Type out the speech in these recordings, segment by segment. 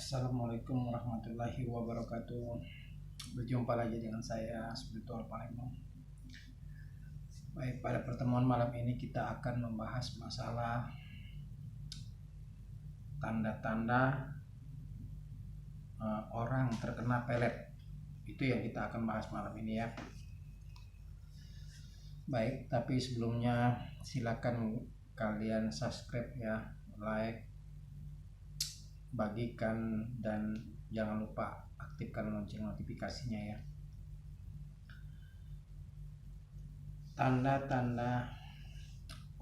Assalamualaikum warahmatullahi wabarakatuh. Berjumpa lagi dengan saya Spiritual Palembang. Baik, pada pertemuan malam ini kita akan membahas masalah tanda-tanda orang terkena pelet. Itu yang kita akan bahas malam ini ya. Baik, tapi sebelumnya silakan kalian subscribe ya, like, bagikan, dan jangan lupa aktifkan lonceng notifikasinya ya. Tanda-tanda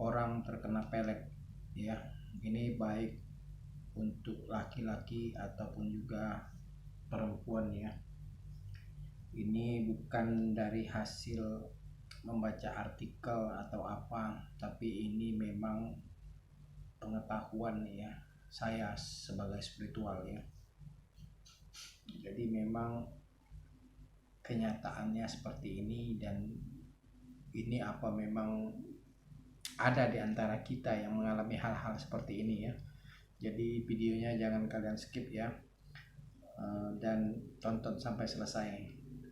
orang terkena pelet ya, ini baik untuk laki-laki ataupun juga perempuan ya. Ini bukan dari hasil membaca artikel atau apa, tapi ini memang pengetahuan ya saya sebagai spiritual ya. Jadi memang kenyataannya seperti ini, dan ini apa memang ada di antara kita yang mengalami hal-hal seperti ini ya. Jadi videonya jangan kalian skip ya, dan tonton sampai selesai.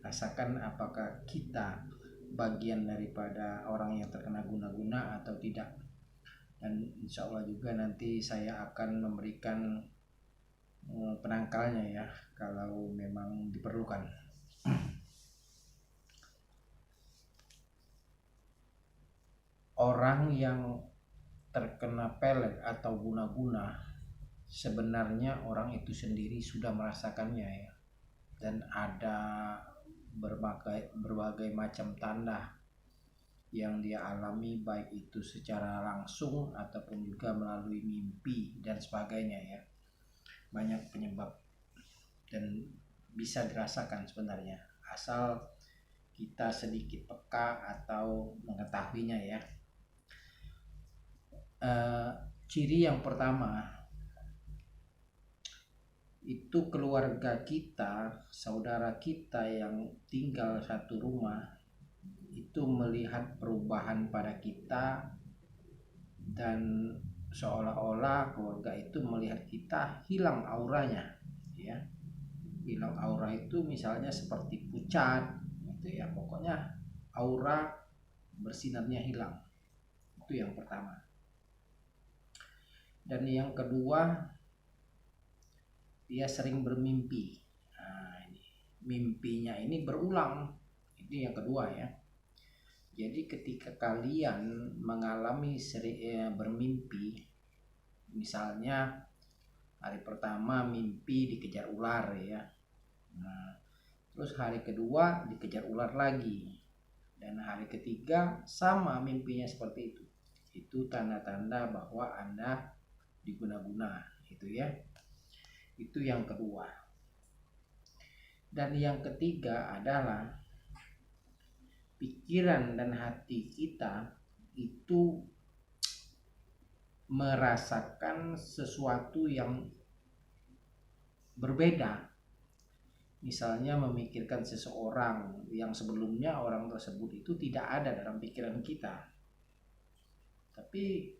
Rasakan apakah kita bagian daripada orang yang terkena guna-guna atau tidak. Dan insya Allah juga nanti saya akan memberikan penangkalnya ya kalau memang diperlukan. Orang yang terkena pelet atau guna-guna, sebenarnya orang itu sendiri sudah merasakannya ya, dan ada berbagai macam tanda yang dia alami, baik itu secara langsung ataupun juga melalui mimpi dan sebagainya ya. Banyak penyebab dan bisa dirasakan sebenarnya, asal kita sedikit peka atau mengetahuinya ya. Ciri yang pertama itu keluarga kita, saudara kita yang tinggal satu rumah itu melihat perubahan pada kita, dan seolah-olah keluarga itu melihat kita hilang auranya ya. Hilang aura itu misalnya seperti pucat gitu ya, pokoknya aura bersinarnya hilang. Itu yang pertama. Dan yang kedua, dia sering bermimpi. Nah, mimpinya ini berulang. Ini yang kedua ya. Jadi ketika kalian mengalami bermimpi, misalnya hari pertama mimpi dikejar ular ya, nah, terus hari kedua dikejar ular lagi, dan hari ketiga sama mimpinya seperti itu tanda-tanda bahwa Anda diguna-guna itu ya. Itu yang kedua. Dan yang ketiga adalah pikiran dan hati kita itu merasakan sesuatu yang berbeda. Misalnya memikirkan seseorang yang sebelumnya orang tersebut itu tidak ada dalam pikiran kita, tapi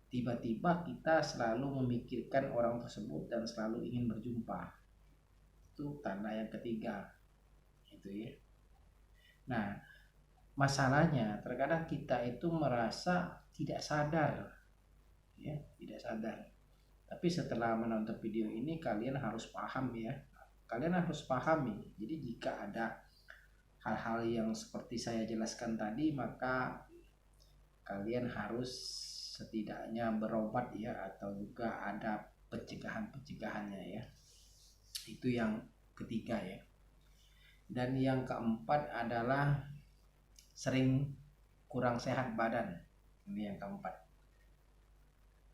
tiba-tiba kita selalu memikirkan orang tersebut dan selalu ingin berjumpa. Itu tanda yang ketiga itu ya. Nah, masalahnya terkadang kita itu merasa tidak sadar ya, tidak sadar. Tapi setelah menonton video ini kalian harus paham ya. Kalian harus pahami. Jadi jika ada hal-hal yang seperti saya jelaskan tadi, maka kalian harus setidaknya berobat ya, atau juga ada pencegahannya ya. Itu yang ketiga ya. Dan yang keempat adalah sering kurang sehat badan. Ini yang keempat.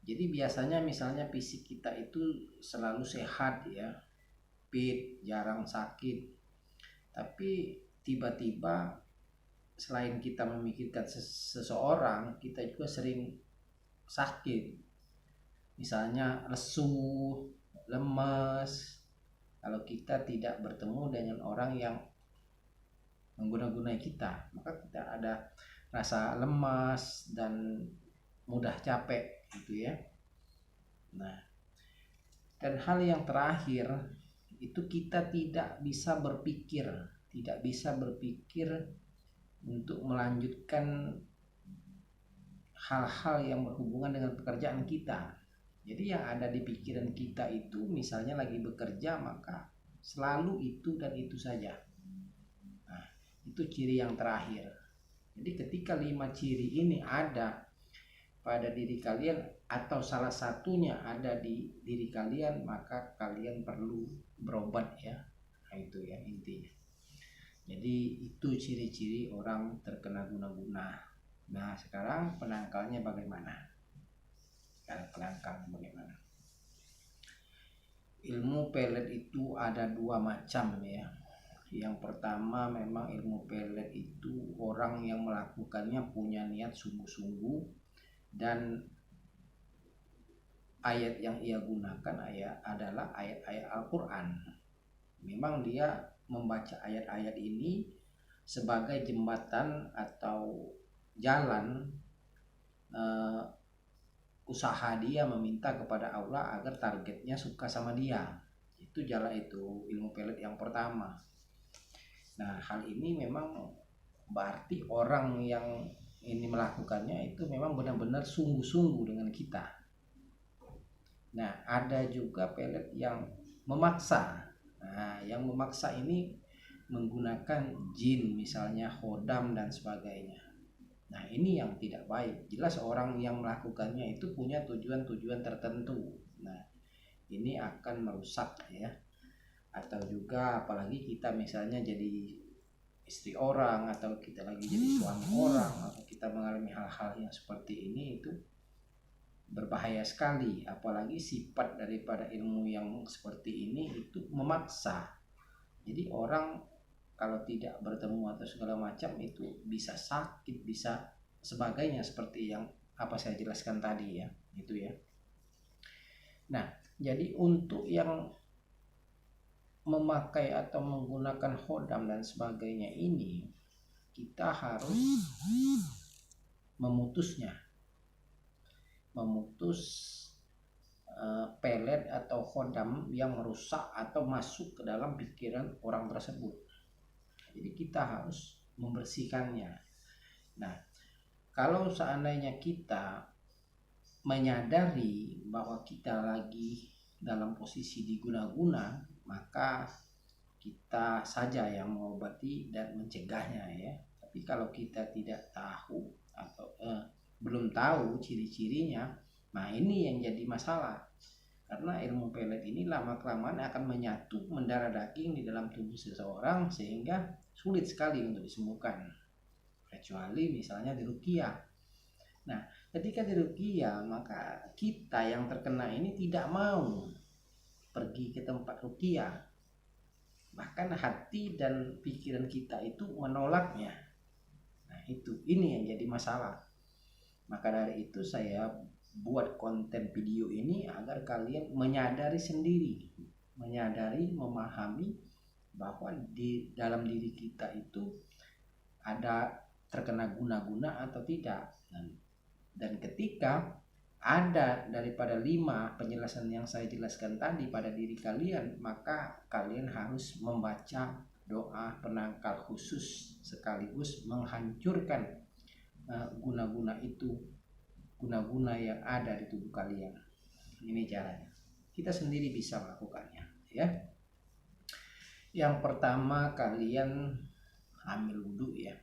Jadi biasanya misalnya fisik kita itu selalu sehat ya, fit, jarang sakit. Tapi tiba-tiba selain kita memikirkan seseorang, kita juga sering sakit. Misalnya lesu, lemas. Kalau kita tidak bertemu dengan orang yang mengguna-gunai kita, maka kita ada rasa lemas dan mudah capek gitu ya. Nah, Dan hal yang terakhir itu kita tidak bisa berpikir untuk melanjutkan hal-hal yang berhubungan dengan pekerjaan kita. Jadi yang ada di pikiran kita itu misalnya lagi bekerja, maka selalu itu dan itu saja. Nah, itu ciri yang terakhir. Jadi ketika 5 ciri ini ada pada diri kalian atau salah satunya ada di diri kalian, maka kalian perlu berobat ya. Nah, itu ya intinya. Jadi itu ciri-ciri orang terkena guna-guna. Nah, sekarang penangkalnya bagaimana? Ilmu pelet itu ada 2 macam ya. Yang pertama, memang ilmu pelet itu orang yang melakukannya punya niat sungguh-sungguh, dan ayat yang ia gunakan adalah ayat-ayat Al-Quran. Memang dia membaca ayat-ayat ini sebagai jembatan atau jalan usaha dia meminta kepada Allah agar targetnya suka sama dia. Itu jalan, itu ilmu pelet yang pertama. Nah, hal ini memang berarti orang yang ini melakukannya itu memang benar-benar sungguh-sungguh dengan kita. Nah, ada juga pelet yang memaksa. Nah, yang memaksa ini menggunakan jin, misalnya khodam dan sebagainya. Nah, ini yang tidak baik. Jelas orang yang melakukannya itu punya tujuan-tujuan tertentu. Nah, ini akan merusak ya. Atau juga apalagi kita misalnya jadi istri orang, atau kita lagi jadi suami orang, atau kita mengalami hal-hal yang seperti ini, itu berbahaya sekali. Apalagi sifat daripada ilmu yang seperti ini itu memaksa. Jadi orang kalau tidak bertemu atau segala macam itu bisa sakit, bisa sebagainya, seperti yang apa saya jelaskan tadi ya, itu ya. Nah, jadi untuk yang memakai atau menggunakan khodam dan sebagainya ini, kita harus memutus pelet atau khodam yang merusak atau masuk ke dalam pikiran orang tersebut. Jadi kita harus membersihkannya. Nah, kalau seandainya kita menyadari bahwa kita lagi dalam posisi diguna-guna, maka kita saja yang mengobati dan mencegahnya ya. Tapi kalau kita tidak tahu atau belum tahu ciri-cirinya, nah ini yang jadi masalah. Karena ilmu pelet ini lama-kelamaan akan menyatu, mendarah daging di dalam tubuh seseorang, sehingga sulit sekali untuk disembuhkan. Kecuali misalnya diruqyah. Nah, ketika diruqyah, maka kita yang terkena ini tidak mau pergi ke tempat ruqyah. Bahkan hati dan pikiran kita itu menolaknya. Nah, ini yang jadi masalah. Maka dari itu saya buat konten video ini agar kalian menyadari sendiri, memahami bahwa di dalam diri kita itu ada terkena guna-guna atau tidak. Dan ketika ada daripada 5 penjelasan yang saya jelaskan tadi pada diri kalian, maka kalian harus membaca doa penangkal khusus sekaligus menghancurkan guna-guna yang ada di tubuh kalian. Ini caranya. Kita sendiri bisa melakukannya ya. Yang pertama, kalian ambil wudhu ya.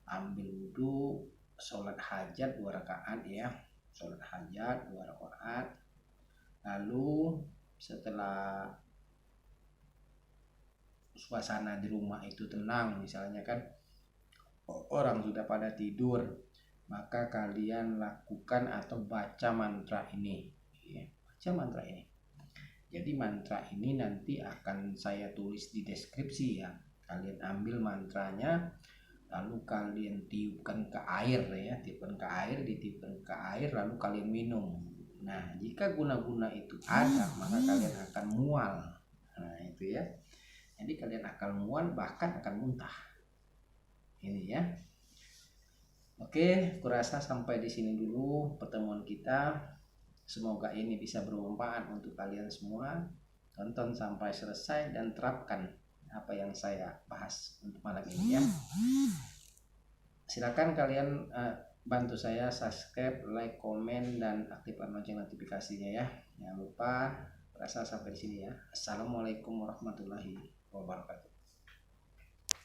Ambil wudhu, sholat hajat 2 rakaat ya. Sholat hajat 2 rakaat. Lalu setelah suasana di rumah itu tenang, misalnya kan orang sudah pada tidur, maka kalian lakukan atau baca mantra ini ya. Baca mantra ini. Jadi mantra ini nanti akan saya tulis di deskripsi ya. Kalian ambil mantranya, lalu kalian tiupkan ke air ya, ditiupkan ke air, lalu kalian minum. Nah, jika guna-guna itu ada, maka kalian akan mual. Nah, itu ya. Jadi kalian akan mual, bahkan akan muntah. Ini ya. Oke, kurasa sampai di sini dulu pertemuan kita. Semoga ini bisa bermanfaat untuk kalian semua. Tonton sampai selesai dan terapkan apa yang saya bahas untuk malam ini ya. Silakan kalian bantu saya subscribe, like, komen, dan aktifkan lonceng notifikasinya ya. Jangan lupa. Rasa sampai di sini ya. Assalamualaikum warahmatullahi wabarakatuh.